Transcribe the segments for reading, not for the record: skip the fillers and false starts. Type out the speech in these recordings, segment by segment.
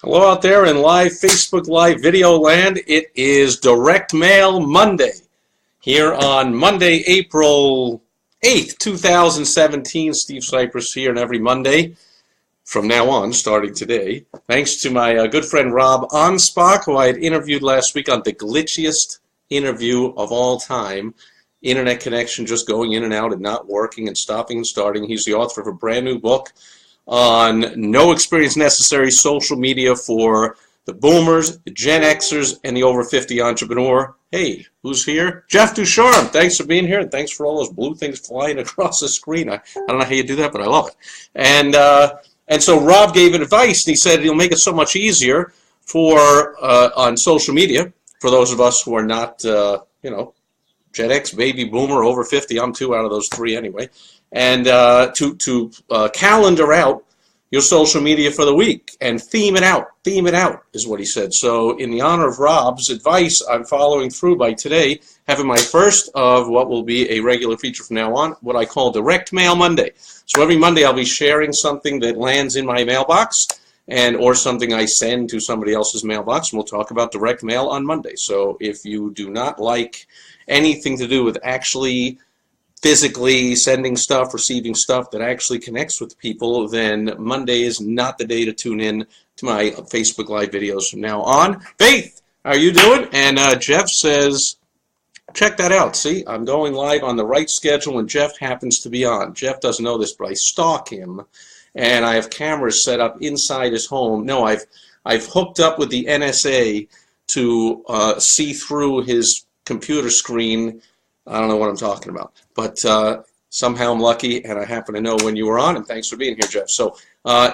Hello out there in live Facebook Live video land. It is Direct Mail Monday here on Monday, April 8th, 2017. Steve Sipress here, and every Monday from now on, starting today, thanks to my good friend Rob Onspach, who I had interviewed last week on the glitchiest interview of all time. Internet connection just going in and out and not working and stopping and starting. He's the author of a brand new book on no experience necessary social media for the boomers, the Gen Xers, and the over 50 entrepreneur. Hey, who's here? Jeff Ducharme. Thanks for being here, and thanks for all those blue things flying across the screen. I don't know how you do that, but I love it. And so Rob gave advice, and he said it'll make it so much easier for on social media for those of us who are not, Gen X, baby boomer, over 50. I'm 2 out of those 3 anyway. And to calendar out your social media for the week and theme it out. Theme it out is what he said. So in the honor of Rob's advice, I'm following through by today having my first of what will be a regular feature from now on, what I call Direct Mail Monday. So every Monday I'll be sharing something that lands in my mailbox or something I send to somebody else's mailbox, and we'll talk about direct mail on Monday. So if you do not like anything to do with actually physically sending stuff, receiving stuff that actually connects with people, then Monday is not the day to tune in to my Facebook Live videos from now on. Faith, how are you doing? And Jeff says, check that out. See, I'm going live on the right schedule, and Jeff happens to be on. Jeff doesn't know this, but I stalk him, and I have cameras set up inside his home. No, I've hooked up with the NSA to see through his computer screen. I don't know what I'm talking about, but somehow I'm lucky, and I happen to know when you were on, and thanks for being here, Jeff. So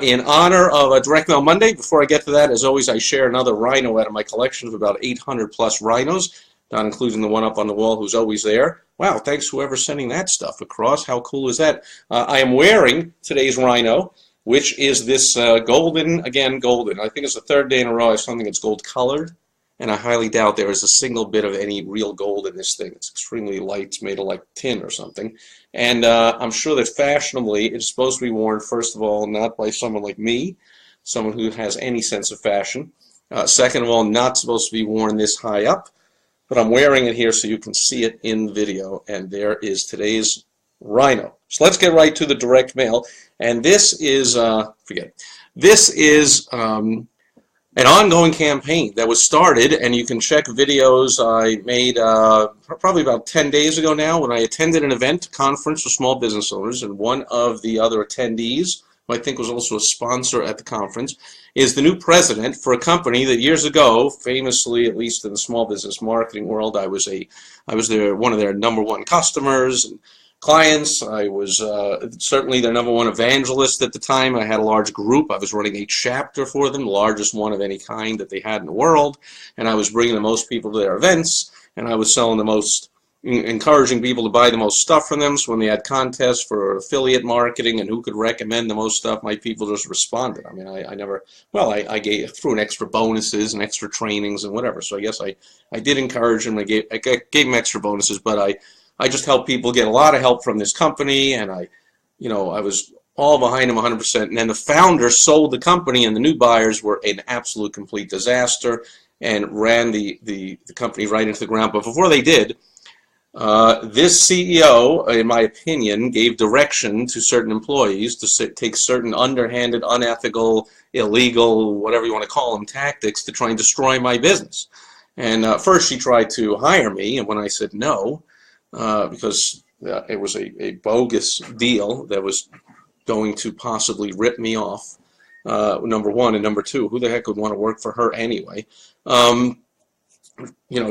in honor of a Direct Mail Monday, before I get to that, as always, I share another rhino out of my collection of about 800 plus rhinos, not including the one up on the wall who's always there. Wow, thanks whoever's sending that stuff across. How cool is that? I am wearing today's rhino, which is this golden, again, golden. I think it's the 3rd day in a row I have something that's gold colored. And I highly doubt there is a single bit of any real gold in this thing. It's extremely light. It's made of like tin or something. And I'm sure that fashionably it's supposed to be worn, first of all, not by someone like me, someone who has any sense of fashion. Second of all, not supposed to be worn this high up. But I'm wearing it here so you can see it in video. And there is today's rhino. So let's get right to the direct mail. And this is, this is an ongoing campaign that was started, and you can check videos I made probably about 10 days ago now when I attended an event, conference for small business owners, and one of the other attendees, who I think was also a sponsor at the conference, is the new president for a company that years ago, famously, at least in the small business marketing world, I was one of their #1 customers and clients. I was certainly their #1 evangelist at the time. I had a large group. I was running a chapter for them, the largest one of any kind that they had in the world, and I was bringing the most people to their events, and I was selling the most, encouraging people to buy the most stuff from them. So when they had contests for affiliate marketing and who could recommend the most stuff, my people just responded. I mean, I threw in extra bonuses and extra trainings and whatever. So I guess I did encourage them. I gave them extra bonuses, but I just helped people get a lot of help from this company, and I was all behind them 100%. And then the founder sold the company, and the new buyers were an absolute complete disaster and ran the company right into the ground. But before they did, this CEO, in my opinion, gave direction to certain employees to take certain underhanded, unethical, illegal, whatever you want to call them, tactics to try and destroy my business. And first she tried to hire me, and when I said no, because it was a bogus deal that was going to possibly rip me off, #1, and #2, who the heck would want to work for her anyway?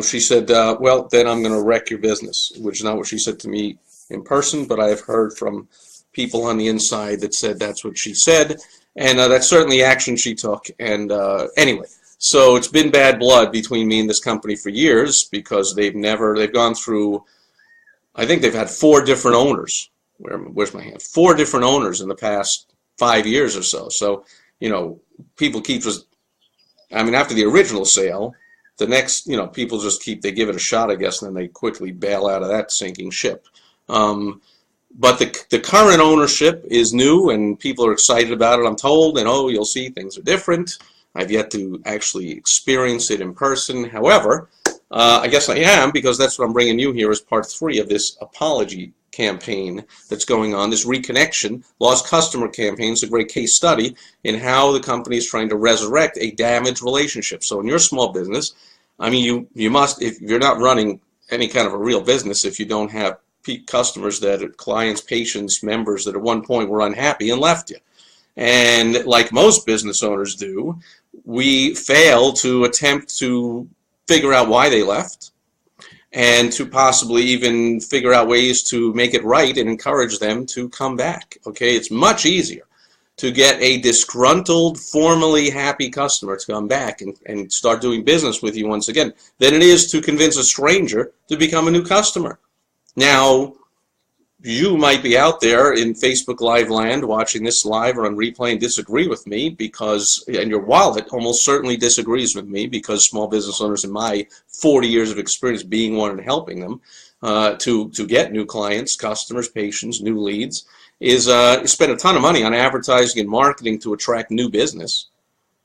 She said, well, then I'm going to wreck your business, which is not what she said to me in person, but I have heard from people on the inside that said that's what she said, and that's certainly action she took. And anyway, so it's been bad blood between me and this company for years, because they've gone through, I think they've had 4 different owners. Where's my hand? 4 different owners in the past 5 years or so. So, people keep just, after the original sale, the next, people just they give it a shot, I guess, and then they quickly bail out of that sinking ship. But the current ownership is new, and people are excited about it, I'm told, and oh, you'll see things are different. I've yet to actually experience it in person. However, I guess I am, because that's what I'm bringing you here as part 3 of this apology campaign that's going on, this reconnection, lost customer campaign. It's a great case study in how the company is trying to resurrect a damaged relationship. So in your small business, I mean, you must, if you're not running any kind of a real business, if you don't have customers that are clients, patients, members that at one point were unhappy and left you. And like most business owners do, we fail to attempt to figure out why they left, and to possibly even figure out ways to make it right and encourage them to come back. Okay, it's much easier to get a disgruntled, formerly happy customer to come back and start doing business with you once again than it is to convince a stranger to become a new customer. Now, you might be out there in Facebook Live land watching this live or on replay and disagree with me because, and your wallet almost certainly disagrees with me, because small business owners, in my 40 years of experience being one and helping them to get new clients, customers, patients, new leads, is spend a ton of money on advertising and marketing to attract new business.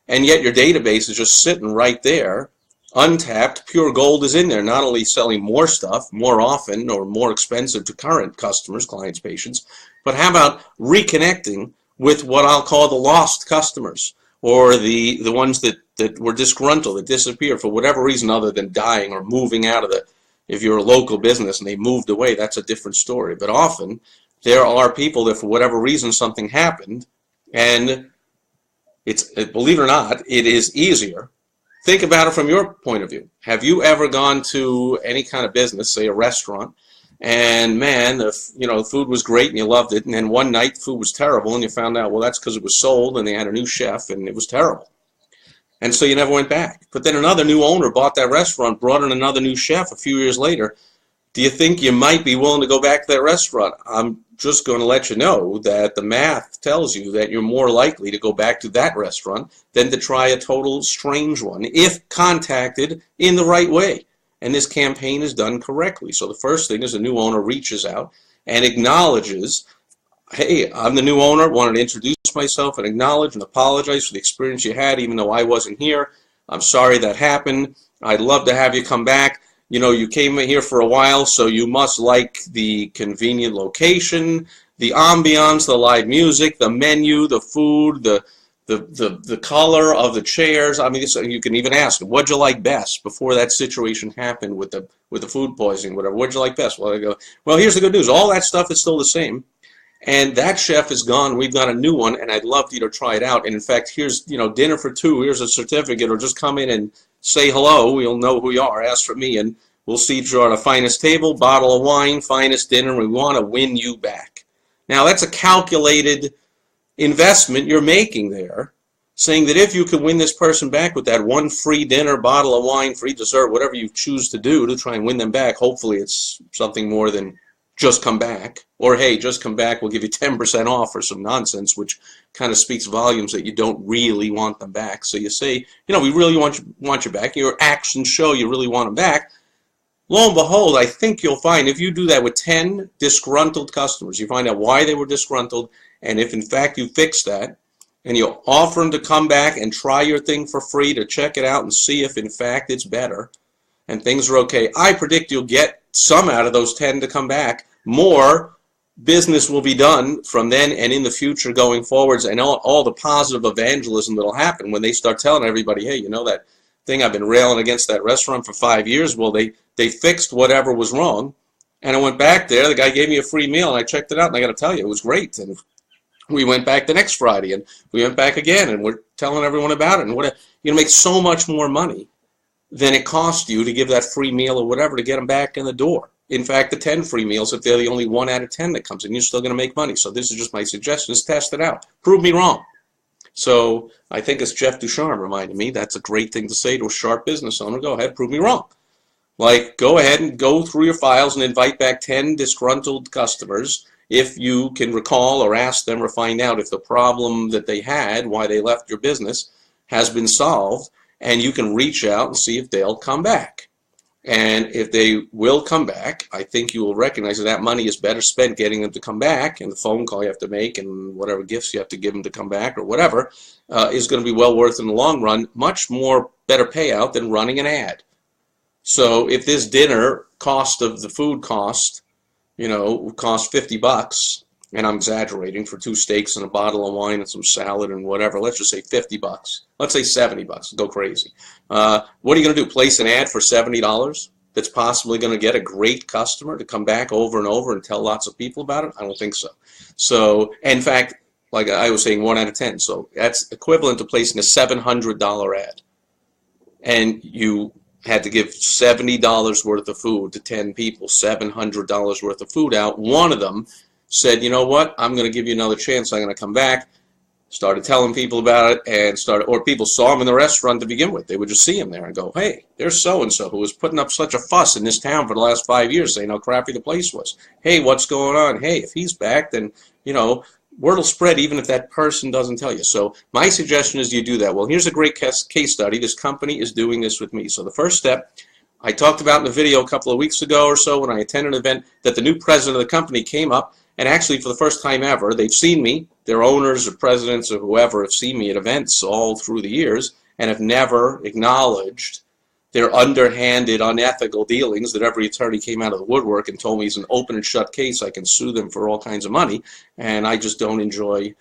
And yet your database is just sitting right there, untapped. Pure gold is in there, not only selling more stuff more often or more expensive to current customers, clients, patients, but how about reconnecting with what I'll call the lost customers, or the ones that were disgruntled, that disappeared for whatever reason other than dying or moving out of the, if you're a local business and they moved away, that's a different story. But often there are people that for whatever reason something happened, and it's, believe it or not, it is easier. Think about it from your point of view. Have you ever gone to any kind of business, say a restaurant, and man, the food was great and you loved it, and then one night the food was terrible and you found out, well, that's because it was sold and they had a new chef and it was terrible. And so you never went back. But then another new owner bought that restaurant, brought in another new chef a few years later. Do you think you might be willing to go back to that restaurant? I'm just going to let you know that the math tells you that you're more likely to go back to that restaurant than to try a total strange one if contacted in the right way. And this campaign is done correctly. So the first thing is a new owner reaches out and acknowledges, hey, I'm the new owner, wanted to introduce myself and acknowledge and apologize for the experience you had, even though I wasn't here. I'm sorry that happened. I'd love to have you come back. You know, you came here for a while, so you must like the convenient location, the ambiance, the live music, the menu, the food, the color of the chairs. I mean, you can even ask them, what'd you like best before that situation happened with the food poisoning, whatever. What'd you like best? Well, I go, well, here's the good news. All that stuff is still the same. And that chef is gone. We've got a new one, and I'd love for you to try it out. And in fact, here's, dinner for 2. Here's a certificate, or just come in and say hello. You'll know who you are. Ask for me, and we'll seat you on a finest table, bottle of wine, finest dinner, and we want to win you back. Now, that's a calculated investment you're making there, saying that if you can win this person back with that one free dinner, bottle of wine, free dessert, whatever you choose to do to try and win them back, hopefully it's something more than just come back, or hey, just come back, we'll give you 10% off or some nonsense, which kind of speaks volumes that you don't really want them back. So you say, we really want you back. Your actions show you really want them back. Lo and behold, I think you'll find if you do that with 10 disgruntled customers, you find out why they were disgruntled, and if in fact you fix that, and you offer them to come back and try your thing for free to check it out and see if in fact it's better and things are okay, I predict you'll get some out of those 10 to come back. More business will be done from then and in the future going forwards, and all the positive evangelism that will happen when they start telling everybody, hey, that thing I've been railing against that restaurant for 5 years, well, they fixed whatever was wrong, and I went back there, the guy gave me a free meal, and I checked it out, and I got to tell you, it was great. And we went back the next Friday, and we went back again, and we're telling everyone about it, and you're going to make so much more money than it cost you to give that free meal or whatever to get them back in the door. In fact, the 10 free meals, if they're the only 1 out of 10 that comes in, you're still going to make money. So this is just my suggestion, is test it out. Prove me wrong. So I think it's Jeff Ducharme reminded me, that's a great thing to say to a sharp business owner. Go ahead, prove me wrong. Like, go ahead and go through your files and invite back 10 disgruntled customers if you can recall or ask them or find out if the problem that they had, why they left your business, has been solved, and you can reach out and see if they'll come back. And if they will come back, I think you will recognize that that money is better spent getting them to come back, and the phone call you have to make and whatever gifts you have to give them to come back or whatever is going to be well worth in the long run, much more better payout than running an ad. So if this dinner cost of the food cost, cost 50 bucks, and I'm exaggerating, for 2 steaks and a bottle of wine and some salad and whatever, let's just say 50 bucks. Let's say 70 bucks. Go crazy. What are you going to do? Place an ad for $70 that's possibly going to get a great customer to come back over and over and tell lots of people about it? I don't think so. So, in fact, like I was saying, 1 out of 10. So that's equivalent to placing a $700 ad. And you had to give $70 worth of food to 10 people, $700 worth of food out. One of them said, you know what, I'm going to give you another chance. I'm going to come back. Started telling people about it, or people saw him in the restaurant to begin with. They would just see him there and go, hey, there's so-and-so who was putting up such a fuss in this town for the last 5 years saying how crappy the place was. Hey, what's going on? Hey, if he's back, then, word will spread even if that person doesn't tell you. So my suggestion is you do that. Well, here's a great case study. This company is doing this with me. So the first step, I talked about in the video a couple of weeks ago or so when I attended an event that the new president of the company came up, and actually for the first time ever, they've seen me. Their owners or presidents or whoever have seen me at events all through the years and have never acknowledged their underhanded, unethical dealings that every attorney came out of the woodwork and told me it's an open and shut case. I can sue them for all kinds of money, and I just don't enjoy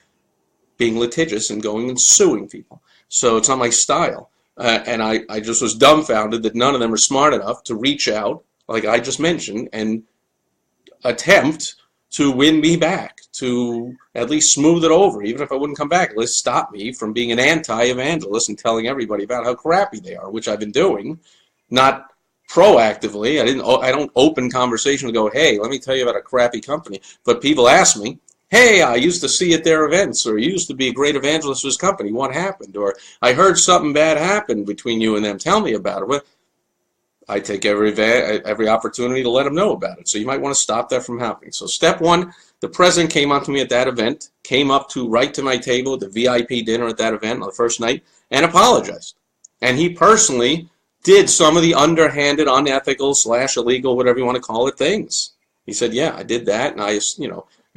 being litigious and going and suing people. So it's not my style. And I just was dumbfounded that none of them are smart enough to reach out, like I just mentioned, and attempt to win me back, to at least smooth it over, even if I wouldn't come back. At least stop me from being an anti-evangelist and telling everybody about how crappy they are, which I've been doing, not proactively. I don't open conversation to go, hey, let me tell you about a crappy company. But people ask me, hey, I used to see at their events, or you used to be a great evangelist for this company. What happened? Or I heard something bad happened between you and them. Tell me about it. Well, I take every opportunity to let them know about it. So you might want to stop that from happening. So step 1, the president came up to me at that event, came up right to my table at the VIP dinner at that event on the first night, and apologized. And he personally did some of the underhanded, unethical / illegal, whatever you want to call it, things. He said, yeah, I did that, and I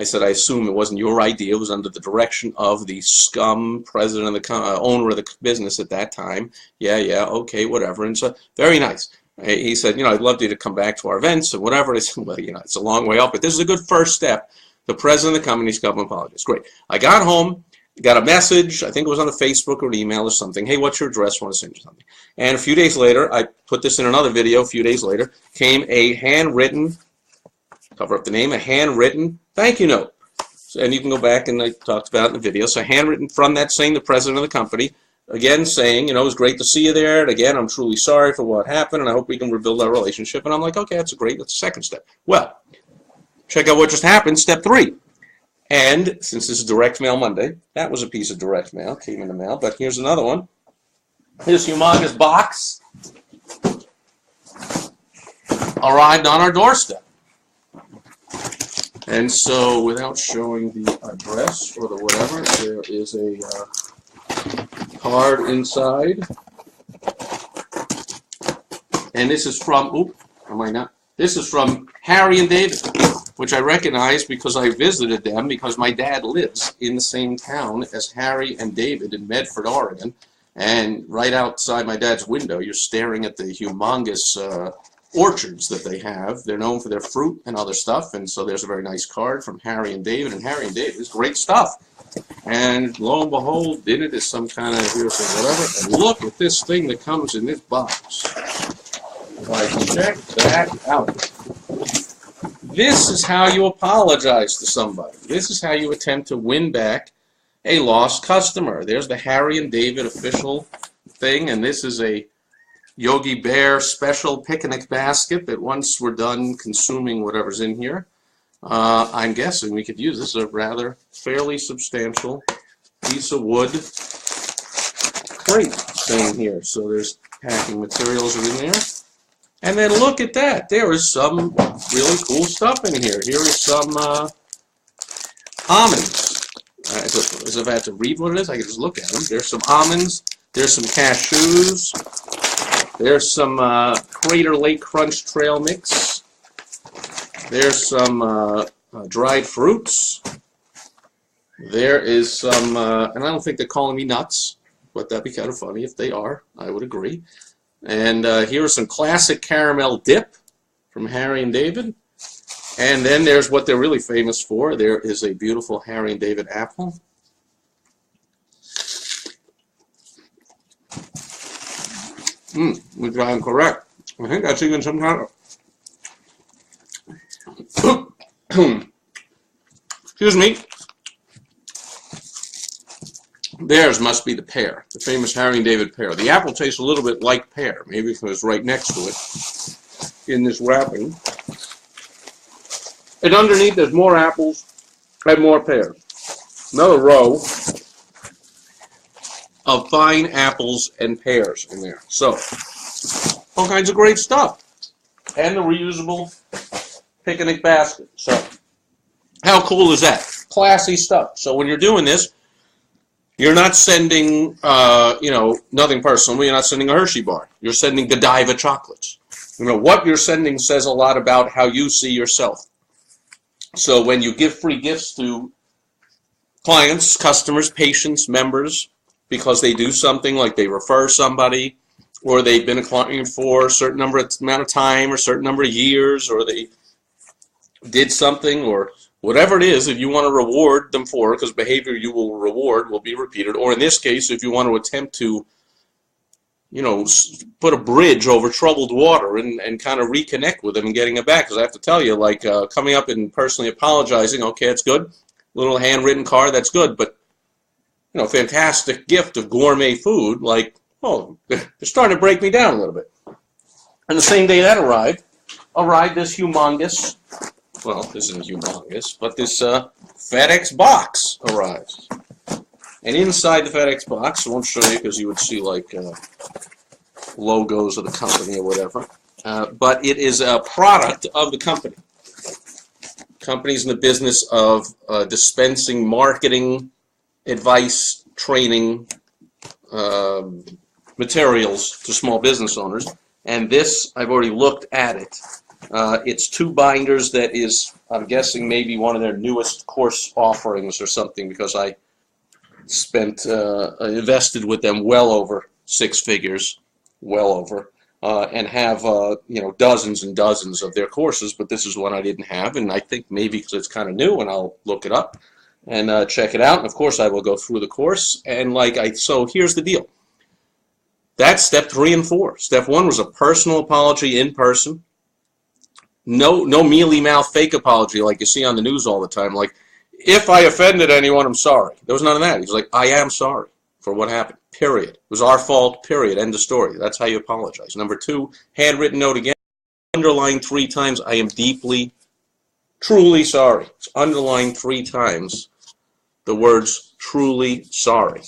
said, I assume it wasn't your idea. It was under the direction of the scum president of the owner of the business at that time. Yeah, okay, whatever. And so, very nice. He said, I'd love you to come back to our events and whatever. I said, well, it's a long way up, but this is a good first step. The president of the company's come and apologized. Great. I got home, got a message. I think it was on the Facebook or an email or something. Hey, what's your address? I want to send you something. And a few days later, I put this in another video. A few days later, came a handwritten, cover up the name, a handwritten thank you note. And you can go back and I talked about it in the video. So handwritten from that saying the president of the company, again saying, it was great to see you there. And again, I'm truly sorry for what happened, and I hope we can rebuild our relationship. And I'm like, okay, that's great. That's the second step. Well, check out what just happened. Step 3. And since this is Direct Mail Monday, that was a piece of direct mail, came in the mail. But here's another one. This humongous box arrived on our doorstep. And so, without showing the address or the whatever, there is a card inside. And this is from, this is from Harry and David, which I recognize because I visited them because my dad lives in the same town as Harry and David in Medford, Oregon. And right outside my dad's window, you're staring at the humongous orchards that they have. They're known for their fruit and other stuff, and so there's a very nice card from Harry and David, and Harry and David is great stuff. And lo and behold, in it is some kind of hearsay, whatever, and look at this thing that comes in this box. If I can check that out. This is how you apologize to somebody. This is how you attempt to win back a lost customer. There's the Harry and David official thing, and this is a Yogi Bear special picnic basket that once we're done consuming whatever's in here, I'm guessing we could use this as a rather fairly substantial piece of wood crate thing here. So there's packing materials are in there. And then look at that. There is some really cool stuff in here. Here is some almonds. As if I have to read what it is, I can just look at them. There's some almonds. There's some cashews. There's some Crater Lake Crunch Trail Mix. There's some dried fruits. There is some, and I don't think they're calling me nuts, but that'd be kind of funny if they are. I would agree. And here's some classic caramel dip from Harry and David. And then there's what they're really famous for. There is a beautiful Harry and David apple. Which I'm correct. I think that's even some kind of... Excuse me. Theirs must be the pear, the famous Harry and David pear. The apple tastes a little bit like pear, maybe because it's right next to it in this wrapping. And underneath there's more apples and more pears. Another row of fine apples and pears in there. So, all kinds of great stuff. And the reusable picnic basket. So, how cool is that? Classy stuff. So when you're doing this, you're not sending, nothing personal. You're not sending a Hershey bar. You're sending Godiva chocolates. What you're sending says a lot about how you see yourself. So when you give free gifts to clients, customers, patients, members, because they do something like they refer somebody, or they've been a client for a certain amount of time, or a certain number of years, or they did something, or whatever it is, if you want to reward them for, because behavior you will reward will be repeated, or in this case, if you want to attempt to, put a bridge over troubled water and kind of reconnect with them and getting it back. Because I have to tell you, like coming up and personally apologizing, okay, it's good. Little handwritten card, that's good. But, fantastic gift of gourmet food, like, oh, they're starting to break me down a little bit. And the same day that arrived this humongous, well, this isn't humongous, but this FedEx box arrives. And inside the FedEx box, I won't show you because you would see like logos of the company or whatever, but it is a product of the company. Company's in the business of dispensing marketing, advice, training, materials to small business owners. And this, I've already looked at it. It's 2 binders that is, I'm guessing, maybe one of their newest course offerings or something, because I invested with them well over 6 figures, well over, and have dozens and dozens of their courses. But this is one I didn't have, and I think maybe because it's kind of new, and I'll look it up and check it out. And of course, I will go through the course. And so here's the deal. That's step 3 and 4. Step 1 was a personal apology in person. No mealy mouth fake apology like you see on the news all the time. Like, if I offended anyone, I'm sorry. There was none of that. He was like, I am sorry for what happened, period. It was our fault, period. End of story. That's how you apologize. Number 2, handwritten note again. Underlined 3 times, I am deeply, truly sorry. It's underlined 3 times the words truly sorry.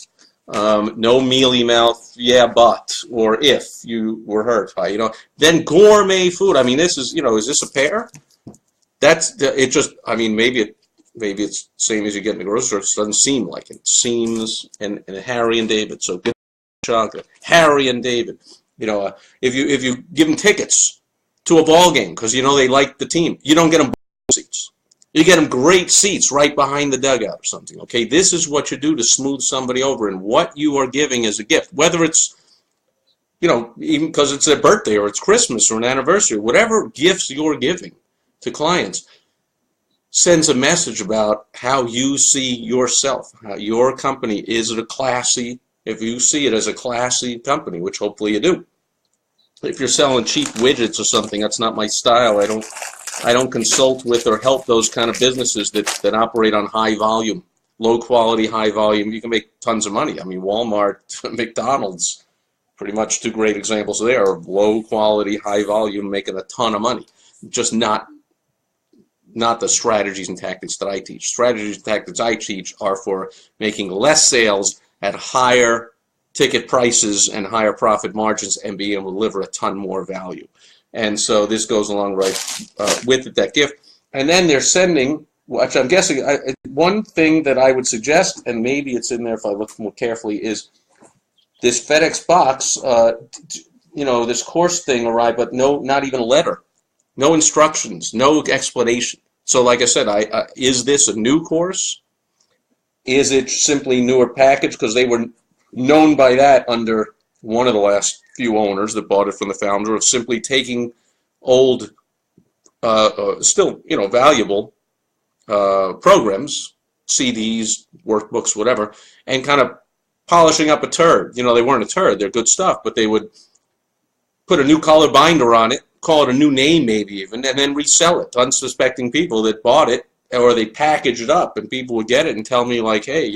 No mealy mouth, yeah, but, or if you were hurt by, Then gourmet food. I mean, this is, is this a pear? It just, I mean, maybe it's the same as you get in the grocery store. It doesn't seem like it. It seems, and Harry and David. So good chocolate. Harry and David. If you give them tickets to a ball game because they like the team, you don't get them seats. You get them great seats right behind the dugout or something. Okay, this is what you do to smooth somebody over, and what you are giving as a gift, whether it's even because it's their birthday or it's Christmas or an anniversary, whatever gifts you're giving to clients sends a message about how you see yourself, how your company is a classy, if you see it as a classy company, which hopefully you do. If you're selling cheap widgets or something, that's not my style. I don't consult with or help those kind of businesses that operate on high volume, low quality, high volume. You can make tons of money. I mean, Walmart, McDonald's, pretty much 2 great examples there of low quality, high volume, making a ton of money. Just not the strategies and tactics that I teach. Strategies and tactics I teach are for making less sales at higher ticket prices and higher profit margins and being able to deliver a ton more value. And so this goes along right with it, that gift. And then they're sending, which I'm guessing, one thing that I would suggest, and maybe it's in there if I look more carefully, is this FedEx box. this course thing arrived, but no, not even a letter, no instructions, no explanation. So like I said, is this a new course? Is it simply newer package? Because they were known by that under one of the last few owners that bought it from the founder, of simply taking old, still, valuable programs, CDs, workbooks, whatever, and kind of polishing up a turd. They weren't a turd, they're good stuff, but they would put a new color binder on it, call it a new name maybe even, and then resell it to unsuspecting people that bought it, or they package it up and people would get it and tell me like, hey,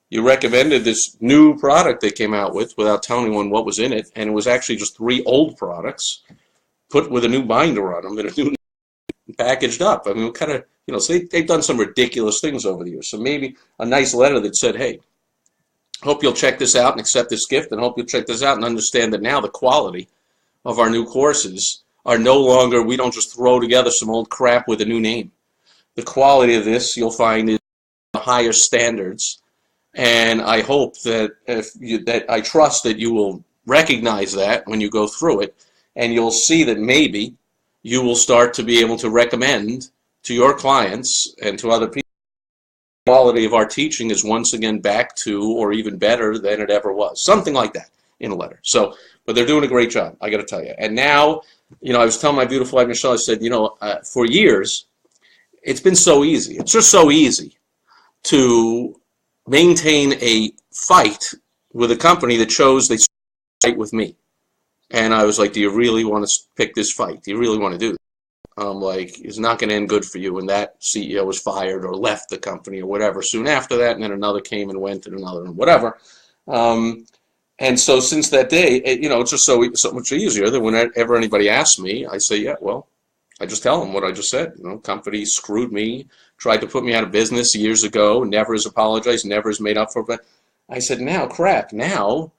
you recommended this new product they came out with without telling anyone what was in it, and it was actually just 3 old products put with a new binder on them and a new packaged up. I mean, kind of, so they've done some ridiculous things over the years. So maybe a nice letter that said, hey, hope you'll check this out and accept this gift, and hope you'll check this out and understand that now the quality of our new courses are no longer, we don't just throw together some old crap with a new name. The quality of this, you'll find, is higher standards, and I hope that I trust that you will recognize that when you go through it, and you'll see that maybe you will start to be able to recommend to your clients and to other people the quality of our teaching is once again back to or even better than it ever was. Something like that in a letter. So, but they're doing a great job, I got to tell you. And now, I was telling my beautiful wife, Michelle, I said, for years, it's been so easy. It's just so easy to maintain a fight with a company that chose they fight with me. And I was like, do you really want to pick this fight? Do you really want to do this? Like, it's not going to end good for you. And that CEO was fired or left the company or whatever soon after that. And then another came and went, and another, and whatever. And so since that day, it's just so much easier that whenever anybody asks me, I say, yeah, well, I just tell them what I just said. Company screwed me, tried to put me out of business years ago, never has apologized, never has made up for it. But I said, now, crap, now,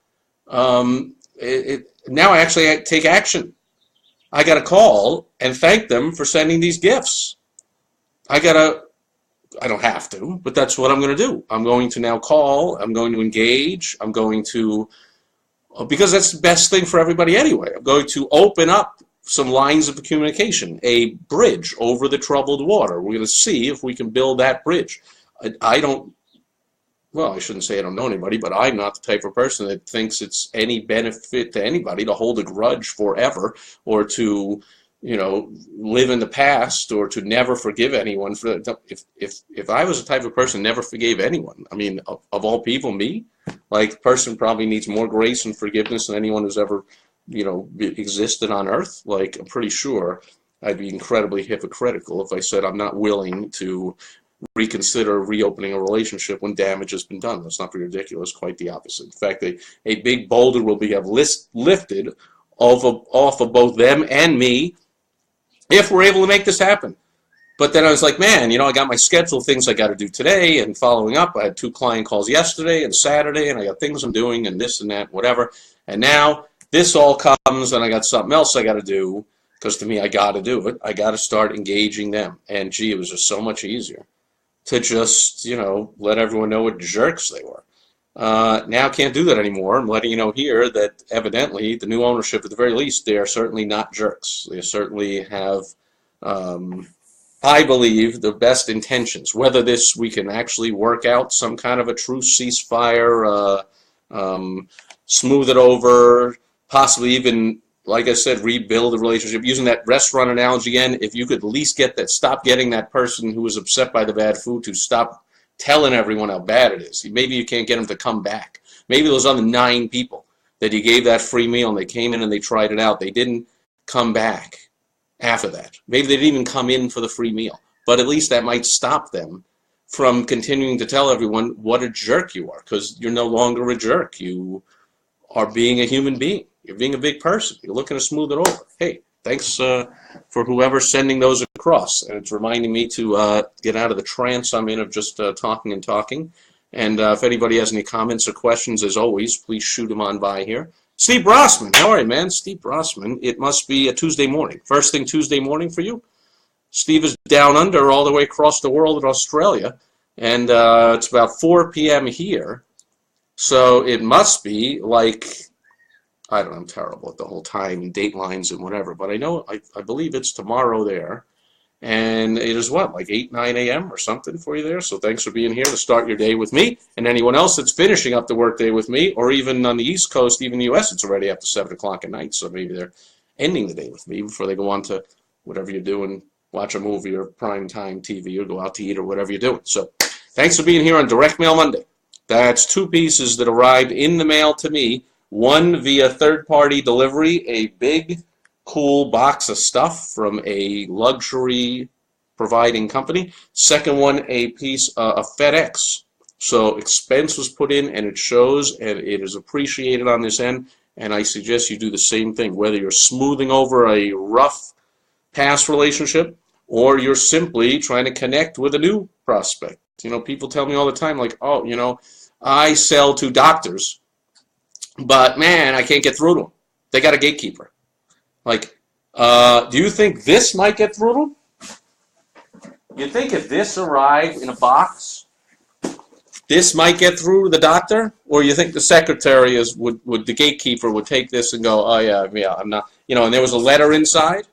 now I actually take action. I got to call and thank them for sending these gifts. I don't have to, but that's what I'm going to do. I'm going to now call, I'm going to engage, I'm going to, because that's the best thing for everybody anyway, I'm going to open up some lines of communication, a bridge over the troubled water. We're going to see if we can build that bridge. Well, I shouldn't say I don't know anybody, but I'm not the type of person that thinks it's any benefit to anybody to hold a grudge forever, or to, live in the past, or to never forgive anyone. If I was the type of person never forgave anyone, I mean, of all people, me, like, the person probably needs more grace and forgiveness than anyone who's ever, existed on earth. Like, I'm pretty sure I'd be incredibly hypocritical if I said I'm not willing to reconsider reopening a relationship when damage has been done. That's not pretty ridiculous, quite the opposite. In fact, a big boulder will be lifted off of both them and me if we're able to make this happen. But then I was like, man, I got my schedule, things I got to do today and following up. I had 2 client calls yesterday and Saturday, and I got things I'm doing and this and that, whatever. And now this all comes, and I got something else I got to do, because to me, I got to do it. I got to start engaging them. And gee, it was just so much easier to just, let everyone know what jerks they were. Now can't do that anymore. I'm letting you know here that evidently the new ownership, at the very least, they are certainly not jerks. They certainly have, I believe, the best intentions. Whether we can actually work out some kind of a true ceasefire, smooth it over, possibly even, like I said, rebuild the relationship. Using that restaurant analogy again, if you could at least stop getting that person who was upset by the bad food to stop telling everyone how bad it is. Maybe you can't get them to come back. Maybe those other 9 people that you gave that free meal and they came in and they tried it out, they didn't come back after that. Maybe they didn't even come in for the free meal. But at least that might stop them from continuing to tell everyone what a jerk you are, because you're no longer a jerk. You are being a human being. You're being a big person. You're looking to smooth it over. Hey, thanks for whoever's sending those across. And it's reminding me to get out of the trance I'm in of just talking and talking. And if anybody has any comments or questions, as always, please shoot them on by here. Steve Rossman, how are you, man? Steve Rossman, it must be a Tuesday morning. First thing Tuesday morning for you? Steve is down under all the way across the world in Australia. And it's about 4 p.m. here. So it must be like I don't know, I'm terrible at the whole time and date lines and whatever, but I believe it's tomorrow there. And it is what, like 8, 9 a.m. or something for you there. So thanks for being here to start your day with me. And anyone else that's finishing up the workday with me, or even on the East Coast, even the U.S., it's already after 7 o'clock at night. So maybe they're ending the day with me before they go on to whatever you're doing, watch a movie or prime time TV or go out to eat or whatever you're doing. So thanks for being here on Direct Mail Monday. That's 2 pieces that arrived in the mail to me. One via third-party delivery, a big cool box of stuff from a luxury providing company. Second one, a piece of FedEx. So expense was put in and it shows, and it is appreciated on this end. And I suggest you do the same thing, whether you're smoothing over a rough past relationship or you're simply trying to connect with a new prospect. You know, people tell me all the time, like, oh, you know, I sell to doctors, but man, I can't get through to them. They got a gatekeeper. Like, do you think this might get through to them? You think if this arrived in a box, this might get through to the doctor? Or you think the secretary would the gatekeeper would take this and go, oh yeah, I'm not, you know, and there was a letter inside,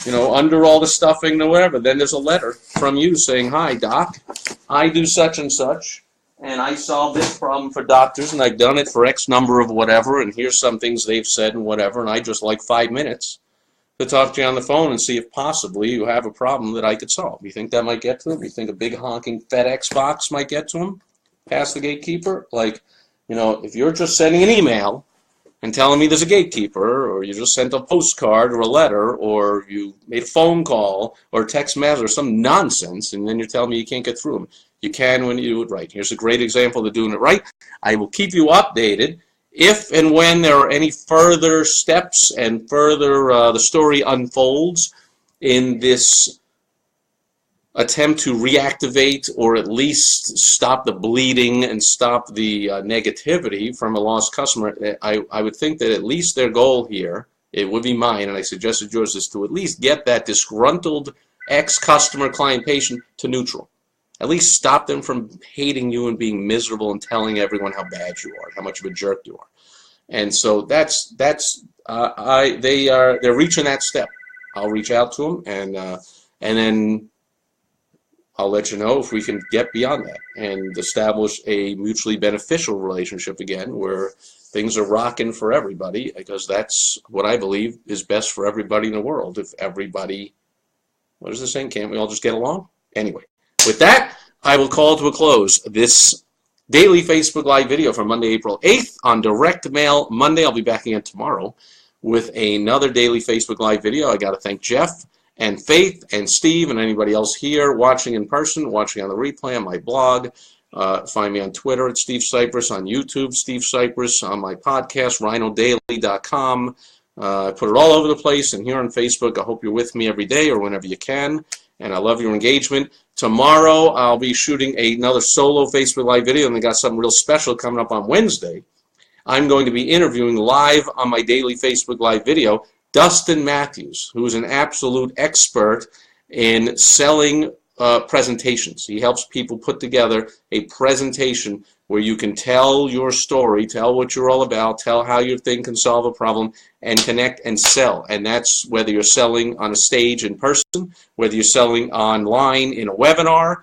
you know, under all the stuffing or whatever, then there's a letter from you saying, hi, doc, I do such and such, and I solved this problem for doctors, and I've done it for X number of whatever, and here's some things they've said and whatever, and I just like 5 minutes to talk to you on the phone and see if possibly you have a problem that I could solve. You think that might get to them? You think a big honking FedEx box might get to them past the gatekeeper? Like, you know, if you're just sending an email and telling me there's a gatekeeper, or you just sent a postcard or a letter, or you made a phone call or a text message or some nonsense, and then you're telling me you can't get through them. You can when you do it right. Here's a great example of doing it right. I will keep you updated if and when there are any further steps and further the story unfolds in this attempt to reactivate or at least stop the bleeding and stop the negativity from a lost customer. I would think that at least their goal here, it would be mine, and I suggested yours, is to at least get that disgruntled ex-customer, client, patient to neutral. At least stop them from hating you and being miserable and telling everyone how bad you are, how much of a jerk you are. And so they're reaching that step. I'll reach out to them and then I'll let you know if we can get beyond that and establish a mutually beneficial relationship again where things are rocking for everybody, because that's what I believe is best for everybody in the world. If everybody, what is this saying? Can't we all just get along? Anyway, with that, I will call to a close this daily Facebook Live video for Monday, April 8th on Direct Mail Monday. I'll be back again tomorrow with another daily Facebook Live video. I got to thank Jeff and Faith and Steve and anybody else here watching in person, watching on the replay on my blog. Find me on Twitter at Steve Sipress, on YouTube, Steve Sipress, on my podcast, rhinodaily.com. I put it all over the place, and here on Facebook. I hope you're with me every day or whenever you can, and I love your engagement. Tomorrow, I'll be shooting another solo Facebook Live video, and they got something real special coming up on Wednesday. I'm going to be interviewing live on my daily Facebook Live video Dustin Matthews, who is an absolute expert in selling presentations. He helps people put together a presentation where you can tell your story, tell what you're all about, tell how your thing can solve a problem, and connect and sell. And that's whether you're selling on a stage in person, whether you're selling online in a webinar.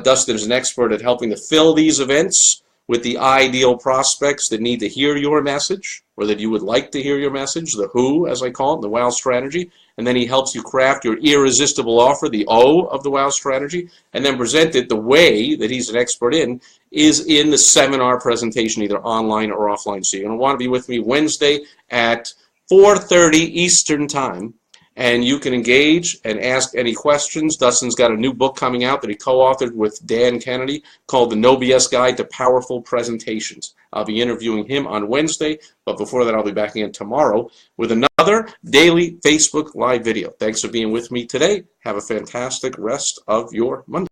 Dustin is an expert at helping to fill these events with the ideal prospects that need to hear your message, or that you would like to hear your message, the who, as I call it, the WOW strategy. And then he helps you craft your irresistible offer, the O of the WOW strategy, and then present it the way that he's an expert in is in the seminar presentation, either online or offline. So you're going to want to be with me Wednesday at 4:30 Eastern Time, and you can engage and ask any questions. Dustin's got a new book coming out that he co-authored with Dan Kennedy called The No BS Guide to Powerful Presentations. I'll be interviewing him on Wednesday, but before that I'll be back again tomorrow with another daily Facebook Live video. Thanks for being with me today. Have a fantastic rest of your Monday.